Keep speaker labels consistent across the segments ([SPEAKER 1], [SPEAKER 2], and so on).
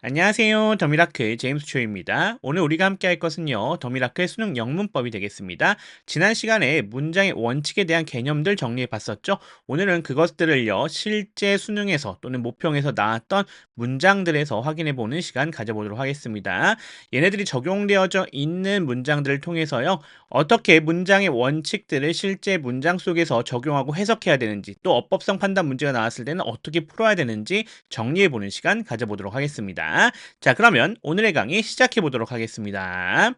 [SPEAKER 1] 안녕하세요. 더미라클 제임스 초입니다. 오늘 우리가 함께 할 것은요. 더미라클 수능 영문법이 되겠습니다. 지난 시간에 문장의 원칙에 대한 개념들 정리해 봤었죠. 오늘은 그것들을요. 실제 수능에서 또는 모평에서 나왔던 문장들에서 확인해 보는 시간 가져보도록 하겠습니다. 얘네들이 적용되어져 있는 문장들을 통해서요. 어떻게 문장의 원칙들을 실제 문장 속에서 적용하고 해석해야 되는지, 또 어법성 판단 문제가 나왔을 때는 어떻게 풀어야 되는지 정리해 보는 시간 가져보도록 하겠습니다. 자, 그러면 오늘의 강의 시작해 보도록 하겠습니다.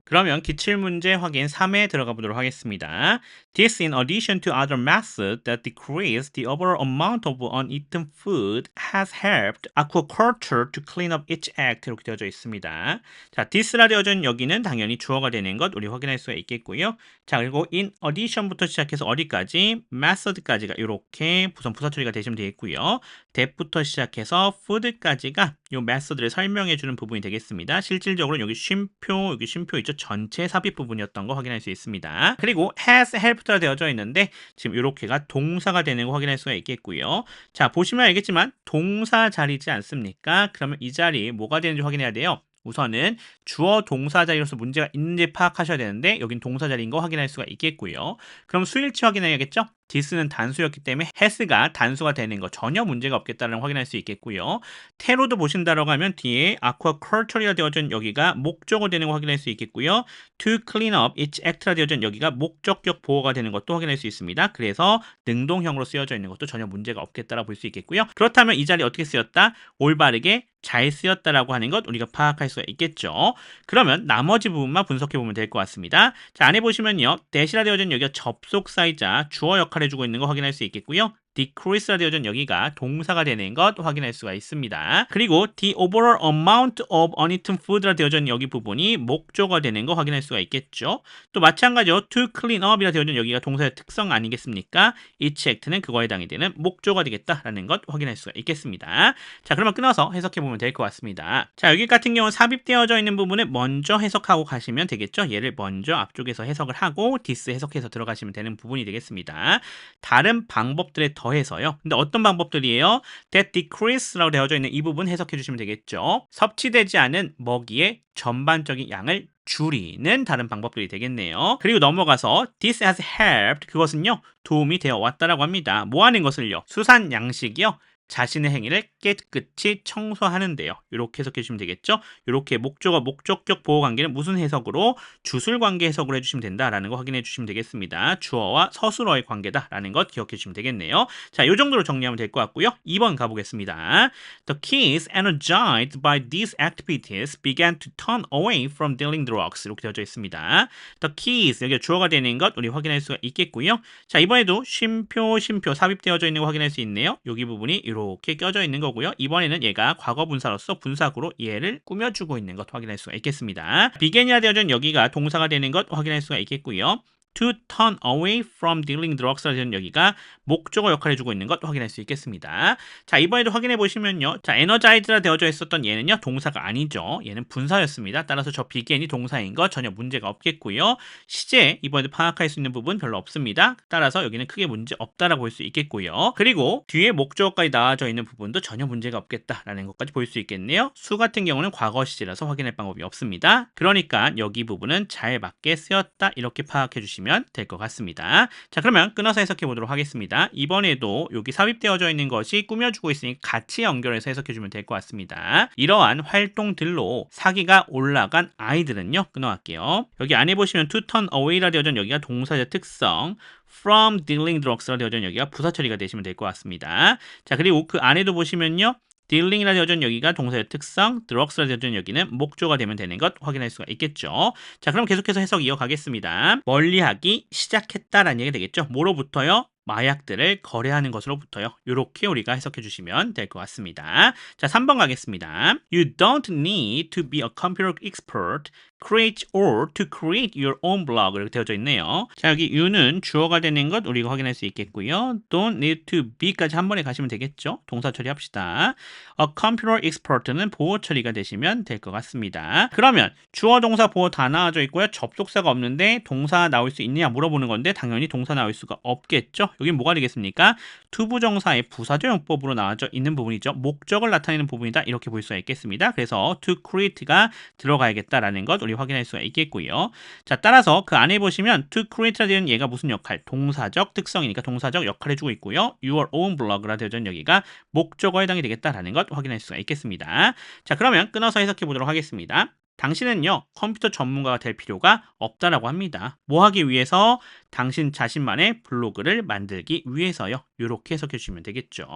[SPEAKER 1] 그러면 기출문제 확인 3에 들어가 보도록 하겠습니다. This in addition to other methods that decrease the overall amount of uneaten food has helped aquaculture to clean up its act 이렇게 되어져 있습니다. 자, this라 되어져 있는 여기는 당연히 주어가 되는 것 우리 확인할 수가 있겠고요. 자, 그리고 in addition부터 시작해서 어디까지? method까지가 이렇게 부사 처리가 되시면 되겠고요. that부터 시작해서 food까지가 이 method를 설명해 주는 부분이 되겠습니다. 실질적으로 여기 쉼표 있죠? 전체 삽입 부분이었던 거 확인할 수 있습니다. 그리고 has helped가 되어져 있는데 지금 이렇게가 동사가 되는 거 확인할 수가 있겠고요. 자, 보시면 알겠지만 동사 자리지 않습니까? 그러면 이 자리에 뭐가 되는지 확인해야 돼요. 우선은 주어 동사 자리로서 문제가 있는지 파악하셔야 되는데 여긴 동사 자리인 거 확인할 수가 있겠고요. 그럼 수일치 확인해야겠죠? this는 단수였기 때문에 has가 단수가 되는 거 전혀 문제가 없겠다는 걸 확인할 수 있겠고요. te로도 보신다라고 하면 뒤에 aquaculture가 되어진 여기가 목적어 되는 거 확인할 수 있겠고요. to clean up its act가 되어진 여기가 목적격 보호가 되는 것도 확인할 수 있습니다. 그래서 능동형으로 쓰여져 있는 것도 전혀 문제가 없겠다라고 볼 수 있겠고요. 그렇다면 이 자리 어떻게 쓰였다? 올바르게 잘 쓰였다라고 하는 것 우리가 파악할 수가 있겠죠. 그러면 나머지 부분만 분석해 보면 될 것 같습니다. 자, 안에 보시면요. 대시라 되어진 여기가 접속사이자 주어 역할을 해주고 있는 거 확인할 수 있겠고요. decrease라 되어진 여기가 동사가 되는 것 확인할 수가 있습니다. 그리고 the overall amount of uneaten food라 되어진 여기 부분이 목조가 되는 거 확인할 수가 있겠죠. 또 마찬가지로 to clean up이라 되어진 여기가 동사의 특성 아니겠습니까? each act는 그거에 해당이 되는 목조가 되겠다라는 것 확인할 수가 있겠습니다. 자, 그러면 끊어서 해석해 보면 될 것 같습니다. 자, 여기 같은 경우는 삽입되어져 있는 부분을 먼저 해석하고 가시면 되겠죠. 얘를 먼저 앞쪽에서 해석을 하고 this 해석해서 들어가시면 되는 부분이 되겠습니다. 다른 방법들에 더해서요. 근데 어떤 방법들이에요? that decrease라고 되어져 있는 이 부분 해석해 주시면 되겠죠. 섭취되지 않은 먹이의 전반적인 양을 줄이는 다른 방법들이 되겠네요. 그리고 넘어가서 this has helped 그것은요. 도움이 되어 왔다라고 합니다. 뭐 하는 것을요? 수산 양식이요. 자신의 행위를 깨끗이 청소하는데요. 이렇게 해석해 주시면 되겠죠. 이렇게 목적어 목적격 보호 관계는 무슨 해석으로 주술 관계 해석으로 해주시면 된다라는 거 확인해 주시면 되겠습니다. 주어와 서술어의 관계다라는 것 기억해 주시면 되겠네요. 자, 이 정도로 정리하면 될 것 같고요. 2번 가보겠습니다. The kids energized by these activities began to turn away from dealing drugs 이렇게 되어져 있습니다. The kids 여기 주어가 되는 것 우리 확인할 수가 있겠고요. 자, 이번에도 쉼표 삽입되어져 있는 거 확인할 수 있네요. 여기 부분이 이렇게 껴져 있는 거고요. 이번에는 얘가 과거 분사로서 분사구로 얘를 꾸며주고 있는 것 확인할 수가 있겠습니다. began이라 되어진 여기가 동사가 되는 것 확인할 수가 있겠고요. to turn away from dealing drugs라는 여기가 목적어 역할을 해주고 있는 것 확인할 수 있겠습니다. 자, 이번에도 확인해 보시면요. 자, energized라 되어져 있었던 얘는요. 동사가 아니죠. 얘는 분사였습니다. 따라서 저 begin이 동사인 것 전혀 문제가 없겠고요. 시제 이번에도 파악할 수 있는 부분 별로 없습니다. 따라서 여기는 크게 문제 없다라고 볼 수 있겠고요. 그리고 뒤에 목적어까지 나와져 있는 부분도 전혀 문제가 없겠다라는 것까지 볼 수 있겠네요. 수 같은 경우는 과거 시제라서 확인할 방법이 없습니다. 그러니까 여기 부분은 잘 맞게 쓰였다 이렇게 파악해 주시면 될 것 같습니다. 자, 그러면 끊어서 해석해 보도록 하겠습니다. 이번에도 여기 삽입되어져 있는 것이 꾸며주고 있으니 같이 연결해서 해석해 주면 될 것 같습니다. 이러한 활동들로 사기가 올라간 아이들은요. 끊어갈게요. 여기 안에 보시면 to turn away라 되어진 여기가 동사의 특성 from dealing drugs라 되어진 여기가 부사 처리가 되시면 될 것 같습니다. 자, 그리고 그 안에도 보시면요. dealing이라 되어진 여기가 동사의 특성, drugs라 되어진 여기는 목조가 되면 되는 것 확인할 수가 있겠죠. 자, 그럼 계속해서 해석 이어가겠습니다. 멀리하기 시작했다라는 얘기가 되겠죠. 뭐로부터요? 마약들을 거래하는 것으로부터요. 이렇게 우리가 해석해 주시면 될 것 같습니다. 자, 3번 가겠습니다. You don't need to be a computer expert. create or to create your own blog 이렇게 되어져 있네요. 자, 여기 you는 주어가 되는 것 우리가 확인할 수 있겠고요. don't need to be까지 한 번에 가시면 되겠죠. 동사 처리합시다. a computer expert는 보호 처리가 되시면 될 것 같습니다. 그러면 주어 동사 보호 다 나와져 있고요. 접속사가 없는데 동사 나올 수 있느냐 물어보는 건데 당연히 동사 나올 수가 없겠죠. 여기 뭐가 되겠습니까? 투부정사의 부사적 용법으로 나와져 있는 부분이죠. 목적을 나타내는 부분이다. 이렇게 볼 수가 있겠습니다. 그래서 to create가 들어가야겠다라는 것 우리 확인할 수가 있겠고요. 자, 따라서 그 안에 보시면 to create라 되는 얘가 무슨 역할? 동사적 특성이니까 동사적 역할을 해주고 있고요. your own blog라 되어 있는 여기가 목적어에 해당이 되겠다라는 것 확인할 수가 있겠습니다. 자, 그러면 끊어서 해석해 보도록 하겠습니다. 당신은요, 컴퓨터 전문가가 될 필요가 없다라고 합니다. 뭐 하기 위해서? 당신 자신만의 블로그를 만들기 위해서요. 이렇게 해석해 주시면 되겠죠.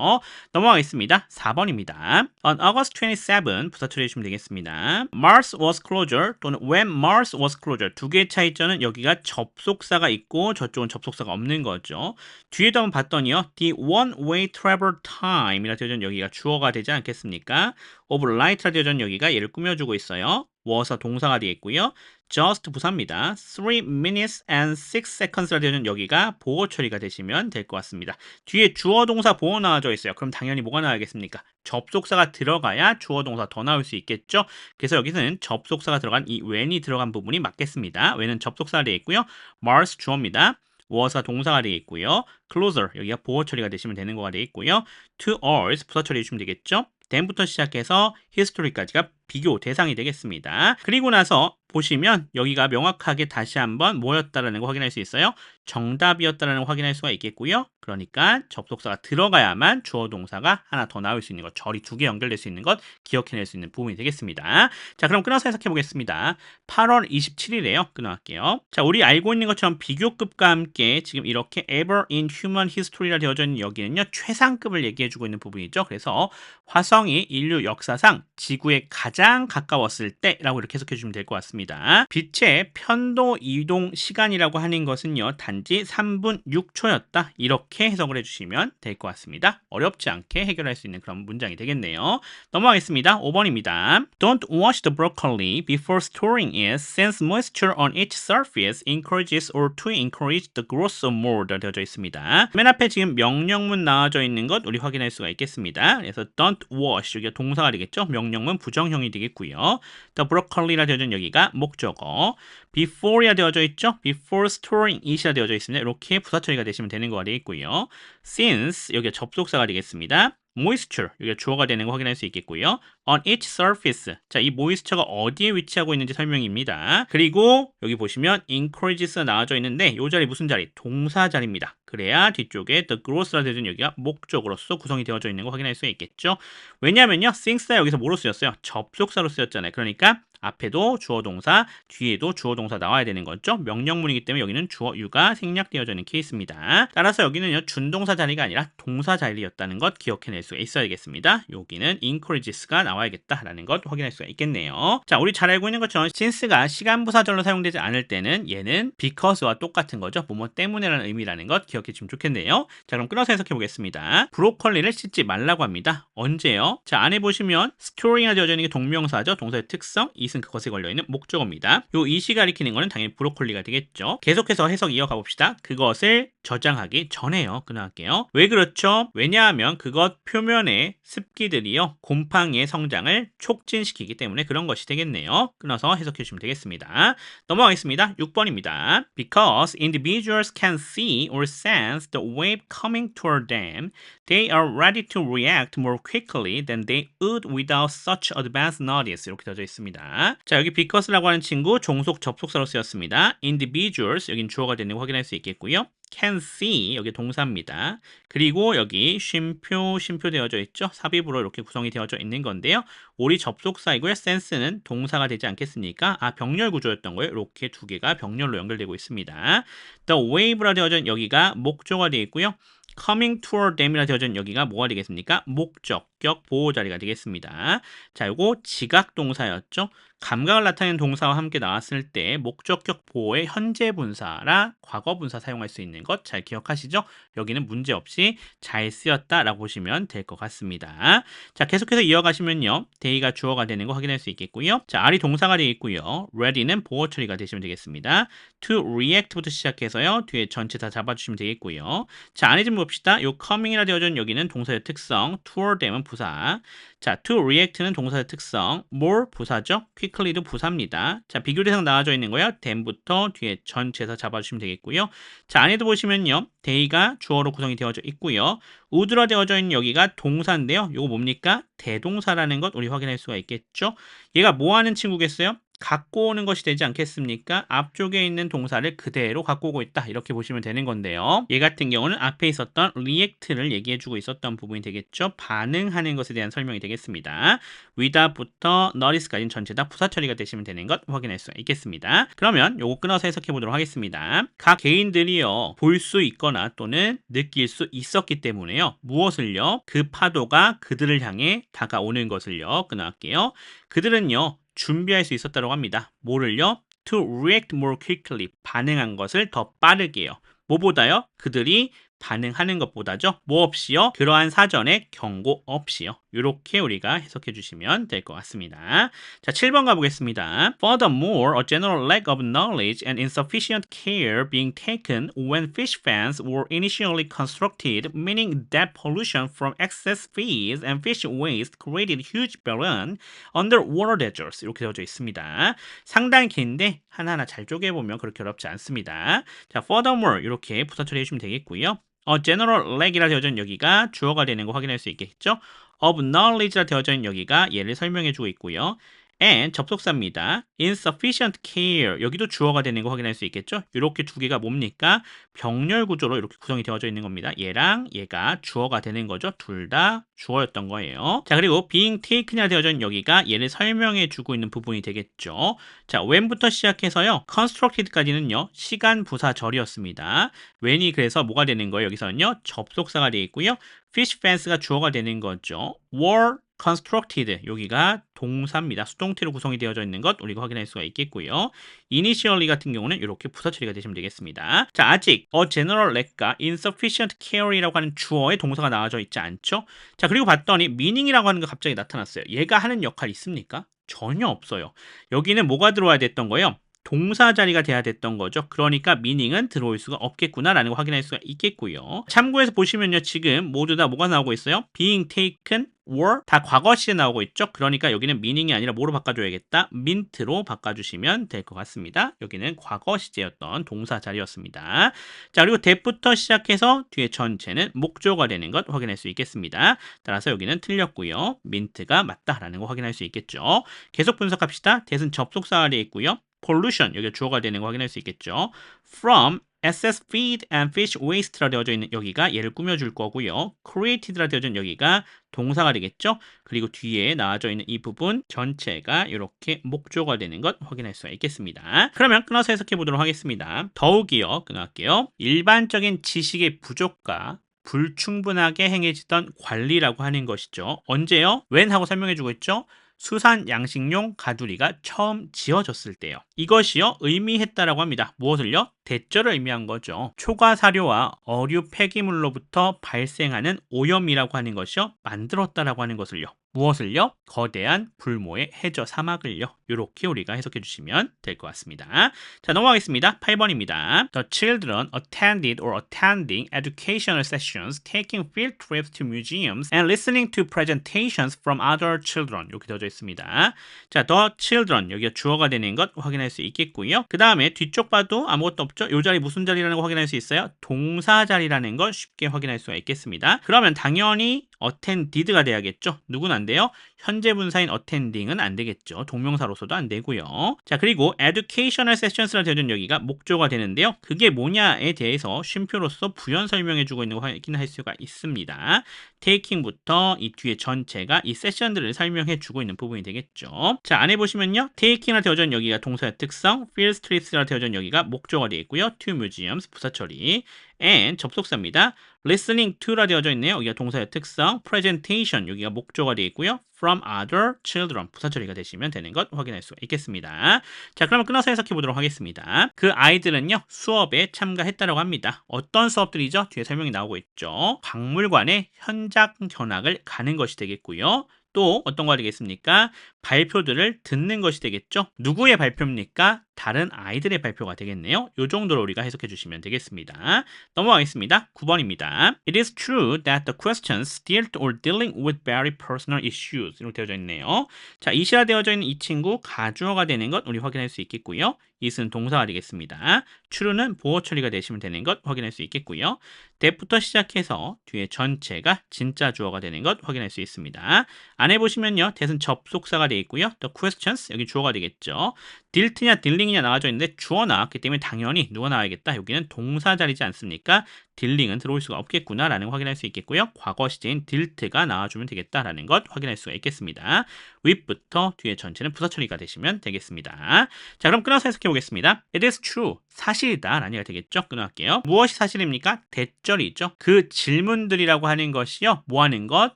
[SPEAKER 1] 넘어가겠습니다. 4번입니다. On August 27, 부사 처리해 주시면 되겠습니다. Mars was closer 또는 when Mars was closer 두 개의 차이점은 여기가 접속사가 있고 저쪽은 접속사가 없는 거죠. 뒤에도 한번 봤더니요. The one-way travel time이라 되어 있는 여기가 주어가 되지 않겠습니까? of light라 되어 있는 여기가 얘를 꾸며주고 있어요. was가 동사가 되겠고요. just 부사입니다. 3 minutes and 6 seconds라 되는 여기가 보호 처리가 되시면 될 것 같습니다. 뒤에 주어 동사 보호 나와져 있어요. 그럼 당연히 뭐가 나와야겠습니까? 접속사가 들어가야 주어 동사 더 나올 수 있겠죠. 그래서 여기서는 접속사가 들어간 이 when이 들어간 부분이 맞겠습니다. when은 접속사가 되어 있고요. Mars 주어입니다. was가 동사가 되어 있고요. closer 여기가 보호 처리가 되시면 되는 거가 되어 있고요. to ours 부사 처리해 주시면 되겠죠. then부터 시작해서 history까지가 비교 대상이 되겠습니다. 그리고 나서 보시면 여기가 명확하게 다시 한번 뭐였다라는 거 확인할 수 있어요. 정답이었다라는 거 확인할 수가 있겠고요. 그러니까 접속사가 들어가야만 주어 동사가 하나 더 나올 수 있는 것, 절이 두 개 연결될 수 있는 것 기억해낼 수 있는 부분이 되겠습니다. 자, 그럼 끊어서 해석해 보겠습니다. 8월 27일에요. 끊어갈게요. 자, 우리 알고 있는 것처럼 비교급과 함께 지금 이렇게 ever in human history라 되어져 있는 여기는요. 최상급을 얘기해주고 있는 부분이죠. 그래서 화성이 인류 역사상 지구에 가장 가까웠을 때라고 이렇게 해석해 주시면 될 것 같습니다. 빛의 편도 이동 시간이라고 하는 것은요. 단지 3분 6초였다. 이렇게 해석을 해주시면 될 것 같습니다. 어렵지 않게 해결할 수 있는 그런 문장이 되겠네요. 넘어가겠습니다. 5번입니다. Don't wash the broccoli before storing it since moisture on its surface encourages or to encourage the growth of mold 되어져 있습니다. 맨 앞에 지금 명령문 나와져 있는 것 우리 확인할 수가 있겠습니다. 그래서 don't wash 여기가 동사가 되겠죠. 명령문 부정형이 되겠고요. The broccoli라 되어져 있는 여기가 목적어. before이라 되어져 있죠. before storing it이라 되어져 있습니다. 이렇게 부사 처리가 되시면 되는 거가 되겠고요. since 여기가 접속사가 되겠습니다. moisture 여기가 주어가 되는 거 확인할 수 있겠고요. on each surface 자, 이 moisture가 어디에 위치하고 있는지 설명입니다. 그리고 여기 보시면 encourages가 나와져 있는데 이 자리 무슨 자리? 동사 자리입니다. 그래야 뒤쪽에 the growth라 되는 여기가 목적으로서 구성이 되어져 있는 거 확인할 수 있겠죠. 왜냐하면요, since가 여기서 뭐로 쓰였어요? 접속사로 쓰였잖아요. 그러니까 앞에도 주어 동사, 뒤에도 주어 동사 나와야 되는 거죠. 명령문이기 때문에 여기는 주어 유가 생략되어져 있는 케이스입니다. 따라서 여기는요, 준동사 자리가 아니라 동사 자리였다는 것 기억해낼 수가 있어야겠습니다. 여기는 encourages가 나와야겠다라는 것 확인할 수가 있겠네요. 자, 우리 잘 알고 있는 것처럼 since가 시간부사절로 사용되지 않을 때는 얘는 because와 똑같은 거죠. 뭐뭐 때문에라는 의미라는 것 기억해 주시면 좋겠네요. 자, 그럼 끊어서 해석해 보겠습니다. 브로콜리를 씻지 말라고 합니다. 언제요? 자, 안에 보시면 storing이 되어져 있는 게 동명사죠. 동사의 특성, it은 그것에 걸려있는 목적어입니다. 요 it이 가리키는 거는 당연히 브로콜리가 되겠죠. 계속해서 해석 이어가 봅시다. 그것을 저장하기 전에요. 끊어갈게요. 왜 그렇죠? 왜냐하면 그것 표면의 습기들이요, 곰팡이의 성장을 촉진시키기 때문에 그런 것이 되겠네요. 끊어서 해석해 주시면 되겠습니다. 넘어가겠습니다. 6번입니다. Because individuals can see or sense the wave coming toward them, they are ready to react more quickly than they would without such advance notice. 이렇게 되어져 있습니다. 자, 여기 because라고 하는 친구 종속 접속사로 쓰였습니다. individuals 여긴 주어가 되는 거 확인할 수 있겠고요. can see 여기 동사입니다. 그리고 여기 쉼표 되어져 있죠. 삽입으로 이렇게 구성이 되어져 있는 건데요. 올이 접속사이고요. sense는 동사가 되지 않겠습니까? 병렬 구조였던 거예요. 이렇게 두 개가 병렬로 연결되고 있습니다. the wave라 되어져 있는 여기가 목적어가 되어 있고요. coming toward them이라 되어져 있는 여기가 뭐가 되겠습니까? 목적. 목적격 보호 자리가 되겠습니다. 자, 요거 지각 동사였죠. 감각을 나타내는 동사와 함께 나왔을 때 목적격 보호의 현재 분사라 과거 분사 사용할 수 있는 것 잘 기억하시죠? 여기는 문제없이 잘 쓰였다라고 보시면 될 것 같습니다. 자, 계속해서 이어가시면요. 데이가 주어가 되는 거 확인할 수 있겠고요. 자, R이 동사가 되겠고요. ready는 보호 처리가 되시면 되겠습니다. to react부터 시작해서요. 뒤에 전체 다 잡아주시면 되겠고요. 자, 안에 좀 봅시다. 요 coming이라 되어져 있는 여기는 동사의 특성, toward them은 부사. 자, to react는 동사의 특성, more 부사죠. quickly도 부사입니다. 자, 비교 대상 나와져 있는 거요. then부터 뒤에 전체에서 잡아주시면 되겠고요. 자, 안에도 보시면요. day가 주어로 구성이 되어져 있고요. would라 되어져 있는 여기가 동사인데요. 요거 뭡니까? 대동사라는 것 우리 확인할 수가 있겠죠. 얘가 뭐 하는 친구겠어요? 갖고 오는 것이 되지 않겠습니까? 앞쪽에 있는 동사를 그대로 갖고 오고 있다. 이렇게 보시면 되는 건데요. 얘 같은 경우는 앞에 있었던 react를 얘기해주고 있었던 부분이 되겠죠. 반응하는 것에 대한 설명이 되겠습니다. without부터 notice까지는 전체 다 부사 처리가 되시면 되는 것 확인할 수 있겠습니다. 그러면 요거 끊어서 해석해 보도록 하겠습니다. 각 개인들이요. 볼 수 있거나 또는 느낄 수 있었기 때문에요. 무엇을요? 그 파도가 그들을 향해 다가오는 것을요. 끊어갈게요. 그들은요. 준비할 수 있었다고 합니다. 뭐를요? To react more quickly. 반응한 것을 더 빠르게요. 뭐보다요? 그들이 반응하는 것보다죠. 뭐 없이요? 그러한 사전에 경고 없이요. 이렇게 우리가 해석해 주시면 될 것 같습니다. 자, 7번 가보겠습니다. Furthermore, a general lack of knowledge and insufficient care being taken when fish fans were initially constructed, meaning that pollution from excess feeds and fish waste created huge burden underwater deserts. 이렇게 되어져 있습니다. 상당히 긴데 하나하나 잘 쪼개보면 그렇게 어렵지 않습니다. 자, furthermore 이렇게 부사 처리해 주시면 되겠고요. general lack이라 되어져 있는 여기가 주어가 되는 거 확인할 수 있겠죠. of knowledge라 되어져 있는 여기가 얘를 설명해 주고 있고요. and 접속사입니다. insufficient care 여기도 주어가 되는 거 확인할 수 있겠죠. 이렇게 두 개가 뭡니까? 병렬 구조로 이렇게 구성이 되어져 있는 겁니다. 얘랑 얘가 주어가 되는 거죠. 둘 다 주어였던 거예요. 자, 그리고 being taken이라 되어져 있는 여기가 얘를 설명해 주고 있는 부분이 되겠죠. 자, when부터 시작해서요. constructed까지는요. 시간 부사절이었습니다. when이 그래서 뭐가 되는 거예요? 여기서는요. 접속사가 되어 있고요. fish fans가 주어가 되는 거죠. were constructed 여기가 동사입니다. 수동태로 구성이 되어져 있는 것 우리가 확인할 수가 있겠고요. initially 같은 경우는 이렇게 부사 처리가 되시면 되겠습니다. 자, 아직 a general lack과 insufficient care이라고 하는 주어의 동사가 나와져 있지 않죠? 자, 그리고 봤더니 meaning이라고 하는 거 갑자기 나타났어요. 얘가 하는 역할 있습니까? 전혀 없어요. 여기는 뭐가 들어와야 됐던 거예요? 동사 자리가 돼야 됐던 거죠. 그러니까 meaning은 들어올 수가 없겠구나라는 거 확인할 수가 있겠고요. 참고해서 보시면요. 지금 모두 다 뭐가 나오고 있어요? being taken, were 다 과거 시에 나오고 있죠. 그러니까 여기는 meaning이 아니라 뭐로 바꿔줘야겠다? meant로 바꿔주시면 될 것 같습니다. 여기는 과거 시제였던 동사 자리였습니다. 자, 그리고 that부터 시작해서 뒤에 전체는 목조가 되는 것 확인할 수 있겠습니다. 따라서 여기는 틀렸고요. meant가 맞다라는 거 확인할 수 있겠죠. 계속 분석합시다. that은 접속사가 되어 있고요. pollution 여기 주어가 되는 거 확인할 수 있겠죠. from excess feed and fish waste라 되어져 있는 여기가 얘를 꾸며줄 거고요. created라 되어져 있는 여기가 동사가 되겠죠. 그리고 뒤에 나와져 있는 이 부분 전체가 이렇게 목조가 되는 것 확인할 수가 있겠습니다. 그러면 끊어서 해석해 보도록 하겠습니다. 더욱이요. 끊어갈게요. 일반적인 지식의 부족과 불충분하게 행해지던 관리라고 하는 것이죠. 언제요? when 하고 설명해주고 있죠. 수산 양식용 가두리가 처음 지어졌을 때요. 이것이요 의미했다라고 합니다. 무엇을요? 대절을 의미한 거죠. 초과 사료와 어류 폐기물로부터 발생하는 오염이라고 하는 것이요 만들었다라고 하는 것을요. 무엇을요? 거대한 불모의 해저 사막을요. 이렇게 우리가 해석해 주시면 될 것 같습니다. 자, 넘어가겠습니다. 8번입니다. The children attended or attending educational sessions, taking field trips to museums, and listening to presentations from other children. 이렇게 되어져 있습니다. 자, the children 여기가 주어가 되는 것 확인할 수 있겠고요. 그 다음에 뒤쪽 봐도 아무것도 없죠. 이 자리 무슨 자리라는 거 확인할 수 있어요? 동사 자리라는 걸 쉽게 확인할 수가 있겠습니다. 그러면 당연히 attended가 돼야겠죠. 누구는 안 돼요? 현재 분사인 attending은 안 되겠죠. 동명사로서도 안 되고요. 자, 그리고 educational sessions라 되어 있는 여기가 목조가 되는데요. 그게 뭐냐에 대해서 쉼표로서 부연 설명해주고 있는 거 확인할 수가 있습니다. taking부터 이 뒤에 전체가 이 세션들을 설명해주고 있는 부분이 되겠죠. 자, 안에 보시면요. taking라 되어져 있는 여기가 동사의 특성, field trips라 되어져 있는 여기가 목조가 되어 있고요. to museums, 부사 처리, and 접속사입니다. listening to라 되어져 있네요. 여기가 동사의 특성, presentation 여기가 목조가 되어 있고요. from other children 부사 처리가 되시면 되는 것 확인할 수가 있겠습니다. 자, 그러면 끊어서 해석해 보도록 하겠습니다. 그 아이들은요 수업에 참가했다라고 합니다. 어떤 수업들이죠? 뒤에 설명이 나오고 있죠. 박물관에 현장 견학을 가는 것이 되겠고요. 또 어떤 거 되겠습니까? 발표들을 듣는 것이 되겠죠. 누구의 발표입니까? 다른 아이들의 발표가 되겠네요. 이 정도로 우리가 해석해 주시면 되겠습니다. 넘어가겠습니다. 9번입니다. It is true that the questions dealt or dealing with very personal issues 이렇게 되어져 있네요. 자, 이시라 되어져 있는 이 친구 가주어가 되는 것 우리 확인할 수 있겠고요. it은 동사가 되겠습니다. true는 보호 처리가 되시면 되는 것 확인할 수 있겠고요. that부터 시작해서 뒤에 전체가 진짜 주어가 되는 것 확인할 수 있습니다. 안에 보시면요. that은 접속사가 되어 있고요. the questions 여기 주어가 되겠죠. 딜트냐 딜링이냐 나와져 있는데 주어 나왔기 때문에 당연히 누가 나와야겠다. 여기는 동사 자리지 않습니까? 딜링은 들어올 수가 없겠구나라는 거 확인할 수 있겠고요. 과거 시제인 딜트가 나와주면 되겠다라는 것 확인할 수가 있겠습니다. with부터 뒤에 전체는 부사 처리가 되시면 되겠습니다. 자, 그럼 끊어서 해석해 보겠습니다. It is true. 사실이다 라는 얘기가 되겠죠. 끊어갈게요. 무엇이 사실입니까? 대절이죠. 그 질문들이라고 하는 것이요. 뭐 하는 것?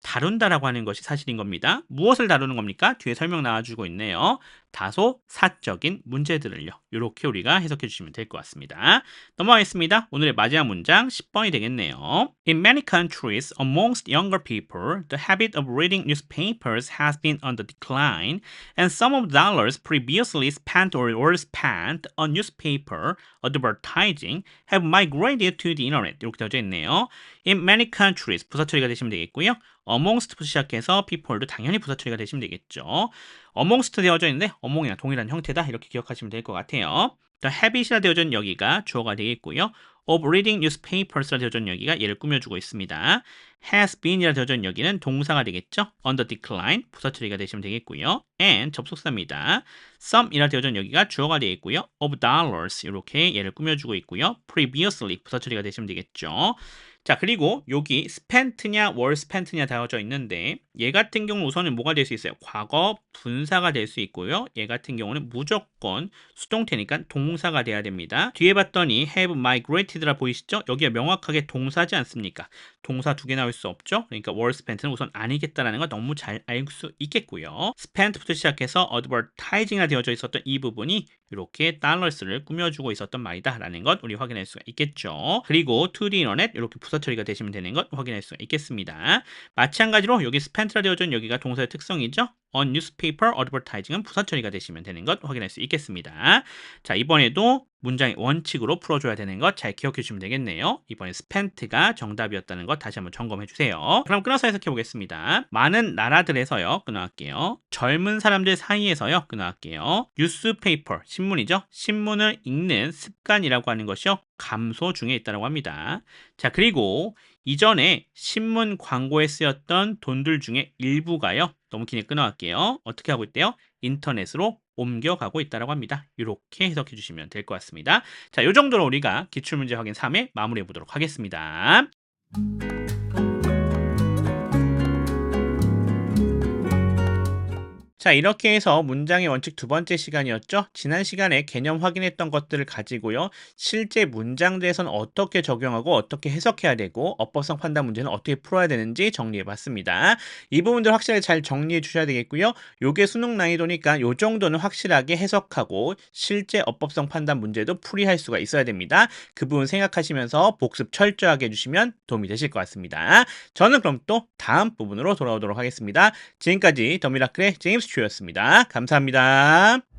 [SPEAKER 1] 다룬다라고 하는 것이 사실인 겁니다. 무엇을 다루는 겁니까? 뒤에 설명 나와주고 있네요. 다소 사적인 문제들을요. 이렇게 우리가 해석해 주시면 될 것 같습니다. 넘어가겠습니다. 오늘의 마지막 문장 10번이 되겠네요. In many countries amongst younger people, the habit of reading newspapers has been on the decline, and some of the dollars previously spent or were spent on newspaper advertising have migrated to the internet. 이렇게 되어져 있네요. In many countries, 부사 처리가 되시면 되겠고요. amongst부터 시작해서 people도 당연히 부사 처리가 되시면 되겠죠. amongst 되어져 있는데 among이랑 동일한 형태다 이렇게 기억하시면 될 것 같아요. The habit이라 되어져 있는 여기가 주어가 되겠고요. of reading newspapers라 되어져 있는 여기가 얘를 꾸며주고 있습니다. has been이라 되어져 있는 여기는 동사가 되겠죠. on the decline 부사 처리가 되시면 되겠고요. and 접속사입니다. some이라 되어져 있는 여기가 주어가 되겠고요. of dollars 이렇게 얘를 꾸며주고 있고요. previously 부사 처리가 되시면 되겠죠. 자, 그리고 여기 spent냐 were spent냐 되어져 있는데 얘 같은 경우는 우선은 뭐가 될 수 있어요? 과거 분사가 될 수 있고요. 얘 같은 경우는 무조건 수동태니까 동사가 돼야 됩니다. 뒤에 봤더니 have migrated라 보이시죠? 여기가 명확하게 동사지 않습니까? 동사 두 개 나올 수 없죠? 그러니까 were spent는 우선 아니겠다라는 거 너무 잘 알 수 있겠고요. spent부터 시작해서 advertising이 되어져 있었던 이 부분이 이렇게 달러스를 꾸며주고 있었던 말이다라는 것 우리 확인할 수가 있겠죠. 그리고 to the internet 이렇게 부사 처리가 되시면 되는 것 확인할 수가 있겠습니다. 마찬가지로 여기 spent라 되어져 있는 여기가 동사의 특성이죠. on newspaper advertising은 부사 처리가 되시면 되는 것 확인할 수 있겠습니다. 자, 이번에도 문장의 원칙으로 풀어줘야 되는 것 잘 기억해 주시면 되겠네요. 이번에 spent가 정답이었다는 것 다시 한번 점검해 주세요. 그럼 끊어서 해석해 보겠습니다. 많은 나라들에서요. 끊어갈게요. 젊은 사람들 사이에서요. 끊어갈게요. 뉴스페이퍼, 신문이죠. 신문을 읽는 습관이라고 하는 것이요. 감소 중에 있다고 합니다. 자, 그리고 이전에 신문 광고에 쓰였던 돈들 중에 일부가요. 너무 기네 끊어갈게요. 어떻게 하고 있대요? 인터넷으로 옮겨가고 있다고 합니다. 이렇게 해석해 주시면 될 것 같습니다. 자, 이 정도로 우리가 기출문제 확인 3회 마무리해 보도록 하겠습니다. 자, 이렇게 해서 문장의 원칙 두 번째 시간이었죠. 지난 시간에 개념 확인했던 것들을 가지고요. 실제 문장들에서는 어떻게 적용하고 어떻게 해석해야 되고 어법성 판단 문제는 어떻게 풀어야 되는지 정리해 봤습니다. 이 부분들 확실하게 잘 정리해 주셔야 되겠고요. 요게 수능 난이도니까 요 정도는 확실하게 해석하고 실제 어법성 판단 문제도 풀이할 수가 있어야 됩니다. 그 부분 생각하시면서 복습 철저하게 해주시면 도움이 되실 것 같습니다. 저는 그럼 또 다음 부분으로 돌아오도록 하겠습니다. 지금까지 더 미라클의 제임스 였습니다. 감사합니다.